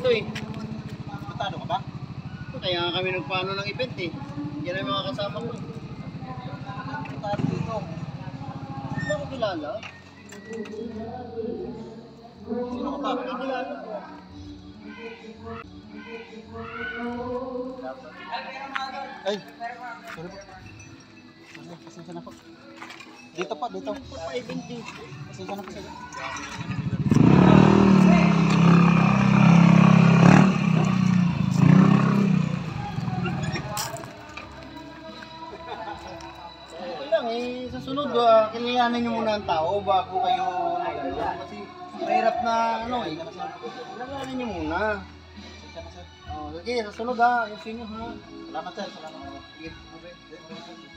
dito eh. Matalo ka ba? Kaya nga kami nagpaano ng event eh. Yan ang mga kasama ko eh. Matalo dito. Hindi ako kilala. Sino ka ba? Hindi kilala ko. Ay, sorry po. Pasensya na po. Dito po, dito. Ito pa event eh. Pasensya na po sir. Okay lang eh. Sa sunod, kilalanin nyo muna ang tao bago kayo mag-ano. Kasi mahirap na ano eh. Kilalanin nyo muna. Pasensya na sir. Oh, sige, sa sunod ha. Ayusin nyo ha. Salamat sir, salamat. Sige, okay.